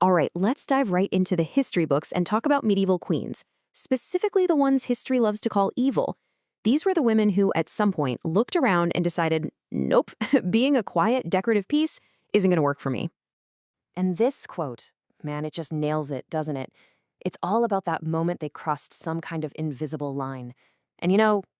All right, let's dive right into the history books and talk about medieval queens, specifically the ones history loves to call evil. These were the women who, at some point, looked around and decided, nope, being a quiet, decorative piece isn't going to work for me. And this quote, man, it just nails it, doesn't it? It's all about that moment they crossed some kind of invisible line. And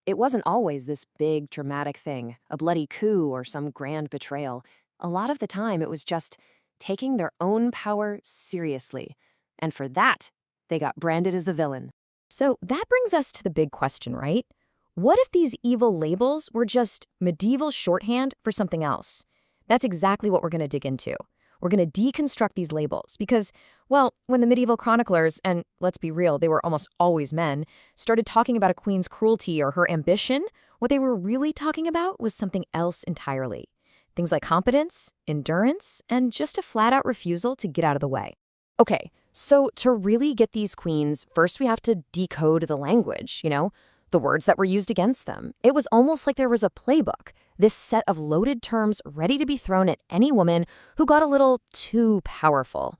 it wasn't always this big, dramatic thing, a bloody coup or some grand betrayal. A lot of the time, it was just taking their own power seriously. And for that, they got branded as the villain. So that brings us to the big question, right? What if these evil labels were just medieval shorthand for something else? That's exactly what we're going to dig into. We're going to deconstruct these labels because, well, when the medieval chroniclers, and let's be real, they were almost always men, started talking about a queen's cruelty or her ambition, what they were really talking about was something else entirely. Things like competence, endurance, and just a flat-out refusal to get out of the way. Okay, so to really get these queens, first we have to decode the language, the words that were used against them. It was almost like there was a playbook, this set of loaded terms ready to be thrown at any woman who got a little too powerful.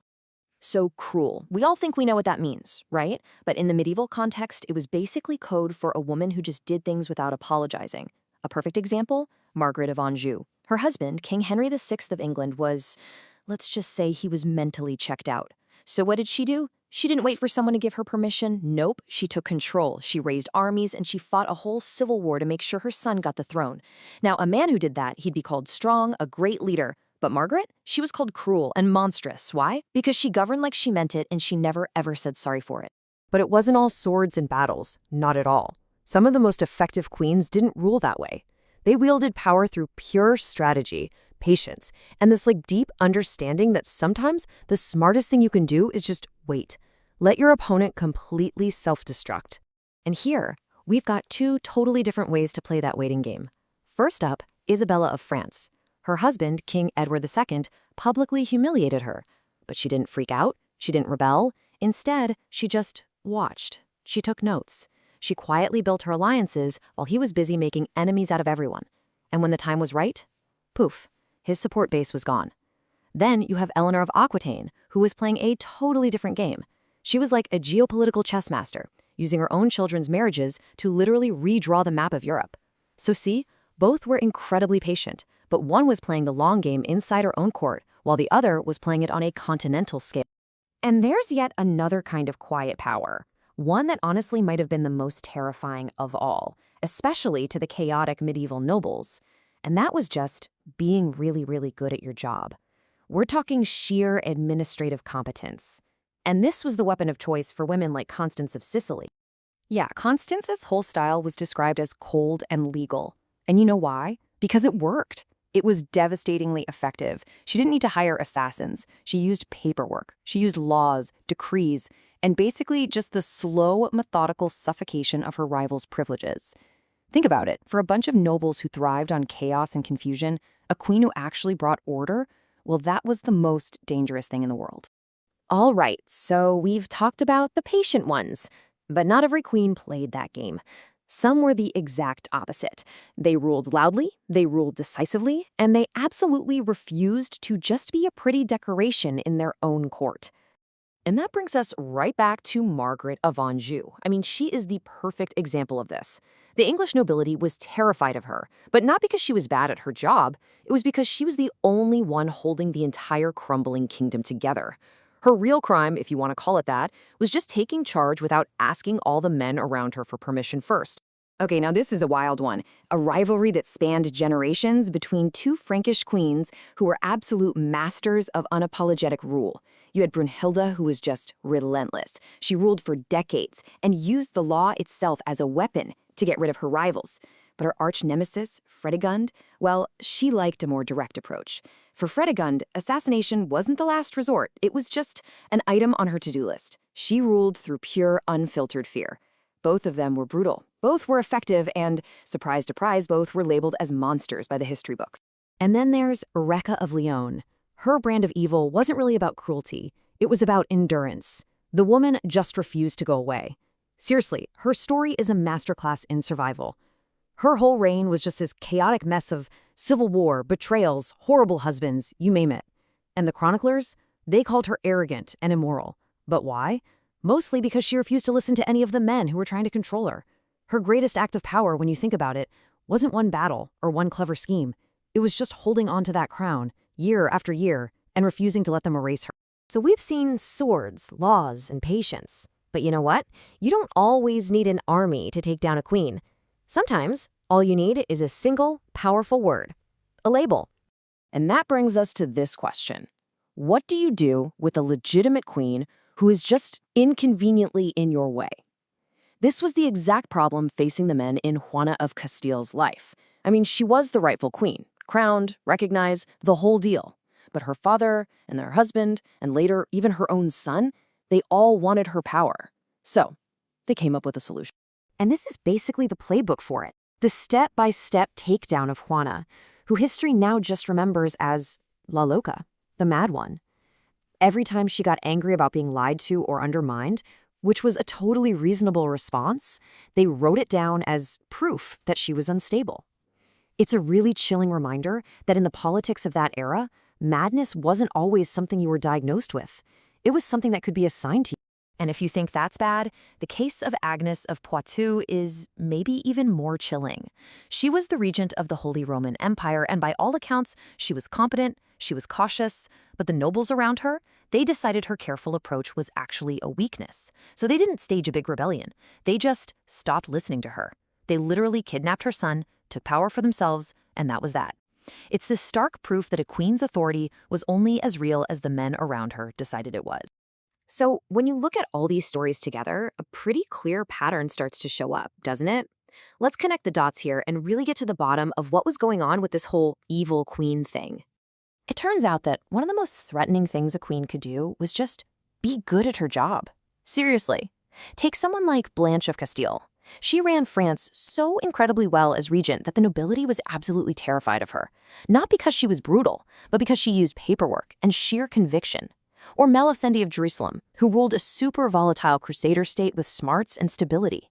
So cruel. We all think we know what that means, right? But in the medieval context, it was basically code for a woman who just did things without apologizing. A perfect example? Margaret of Anjou. Her husband, King Henry VI of England, was, let's just say he was mentally checked out. So what did she do? She didn't wait for someone to give her permission. Nope, she took control. She raised armies and she fought a whole civil war to make sure her son got the throne. Now, a man who did that, he'd be called strong, a great leader. But Margaret, she was called cruel and monstrous. Why? Because she governed like she meant it and she never ever said sorry for it. But it wasn't all swords and battles, not at all. Some of the most effective queens didn't rule that way. They wielded power through pure strategy, patience, and this deep understanding that sometimes the smartest thing you can do is just wait. Let your opponent completely self-destruct. And here, we've got two totally different ways to play that waiting game. First up, Isabella of France. Her husband, King Edward II, publicly humiliated her. But she didn't freak out. She didn't rebel. Instead, she just watched. She took notes. She quietly built her alliances while he was busy making enemies out of everyone. And when the time was right, poof, his support base was gone. Then you have Eleanor of Aquitaine, who was playing a totally different game. She was like a geopolitical chess master, using her own children's marriages to literally redraw the map of Europe. So see, both were incredibly patient, but one was playing the long game inside her own court, while the other was playing it on a continental scale. And there's yet another kind of quiet power, one that honestly might have been the most terrifying of all, especially to the chaotic medieval nobles. And that was just being really, really good at your job. We're talking sheer administrative competence. And this was the weapon of choice for women like Constance of Sicily. Yeah, Constance's whole style was described as cold and legal. And you know why? Because it worked. It was devastatingly effective. She didn't need to hire assassins. She used paperwork. She used laws, decrees, and basically just the slow, methodical suffocation of her rivals' privileges. Think about it. For a bunch of nobles who thrived on chaos and confusion, a queen who actually brought order, well, that was the most dangerous thing in the world. All right, so we've talked about the patient ones, but not every queen played that game. Some were the exact opposite. They ruled loudly, they ruled decisively, and they absolutely refused to just be a pretty decoration in their own court. And that brings us right back to Margaret of Anjou. I mean, she is the perfect example of this. The English nobility was terrified of her, but not because she was bad at her job. It was because she was the only one holding the entire crumbling kingdom together. Her real crime, if you want to call it that, was just taking charge without asking all the men around her for permission first. Okay, now this is a wild one. A rivalry that spanned generations between two Frankish queens who were absolute masters of unapologetic rule. You had Brunhilde, who was just relentless. She ruled for decades and used the law itself as a weapon to get rid of her rivals. But her arch-nemesis, Fredegund, well, she liked a more direct approach. For Fredegund, assassination wasn't the last resort. It was just an item on her to-do list. She ruled through pure, unfiltered fear. Both of them were brutal. Both were effective, and, surprise, surprise, both were labeled as monsters by the history books. And then there's Recca of Lyon. Her brand of evil wasn't really about cruelty. It was about endurance. The woman just refused to go away. Seriously, her story is a masterclass in survival. Her whole reign was just this chaotic mess of civil war, betrayals, horrible husbands, you name it. And the chroniclers? They called her arrogant and immoral. But why? Mostly because she refused to listen to any of the men who were trying to control her. Her greatest act of power, when you think about it, wasn't one battle or one clever scheme. It was just holding on to that crown, year after year, and refusing to let them erase her. So we've seen swords, laws, and patience. But you know what? You don't always need an army to take down a queen. Sometimes, all you need is a single, powerful word. A label. And that brings us to this question. What do you do with a legitimate queen who is just inconveniently in your way? This was the exact problem facing the men in Juana of Castile's life. I mean, she was the rightful queen, crowned, recognized, the whole deal. But her father and their husband, and later even her own son, they all wanted her power. So they came up with a solution. And this is basically the playbook for it. The step-by-step takedown of Juana, who history now just remembers as La Loca, the mad one. Every time she got angry about being lied to or undermined, which was a totally reasonable response, they wrote it down as proof that she was unstable. It's a really chilling reminder that in the politics of that era, madness wasn't always something you were diagnosed with. It was something that could be assigned to you. And if you think that's bad, the case of Agnes of Poitou is maybe even more chilling. She was the regent of the Holy Roman Empire, and by all accounts, she was competent, she was cautious, but the nobles around her, they decided her careful approach was actually a weakness. So they didn't stage a big rebellion. They just stopped listening to her. They literally kidnapped her son, took power for themselves, and that was that. It's this stark proof that a queen's authority was only as real as the men around her decided it was. So when you look at all these stories together, a pretty clear pattern starts to show up, doesn't it? Let's connect the dots here and really get to the bottom of what was going on with this whole evil queen thing. It turns out that one of the most threatening things a queen could do was just be good at her job. Seriously. Take someone like Blanche of Castile. She ran France so incredibly well as regent that the nobility was absolutely terrified of her. Not because she was brutal, but because she used paperwork and sheer conviction. Or Melisende of Jerusalem, who ruled a super volatile crusader state with smarts and stability.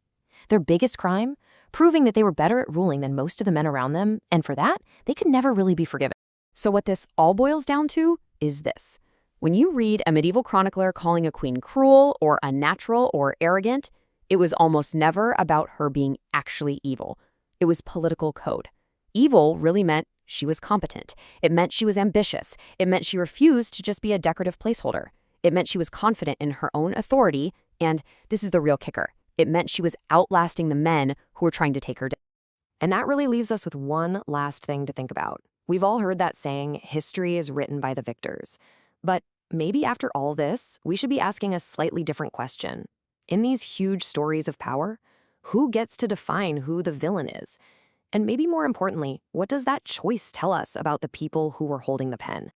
Their biggest crime? Proving that they were better at ruling than most of the men around them, and for that, they could never really be forgiven. So what this all boils down to is this. When you read a medieval chronicler calling a queen cruel or unnatural or arrogant, it was almost never about her being actually evil. It was political code. Evil really meant she was competent. It meant she was ambitious. It meant she refused to just be a decorative placeholder. It meant she was confident in her own authority, and this is the real kicker. It meant she was outlasting the men who were trying to take her down. And that really leaves us with one last thing to think about. We've all heard that saying, history is written by the victors. But maybe after all this, we should be asking a slightly different question. In these huge stories of power, who gets to define who the villain is? And maybe more importantly, what does that choice tell us about the people who were holding the pen?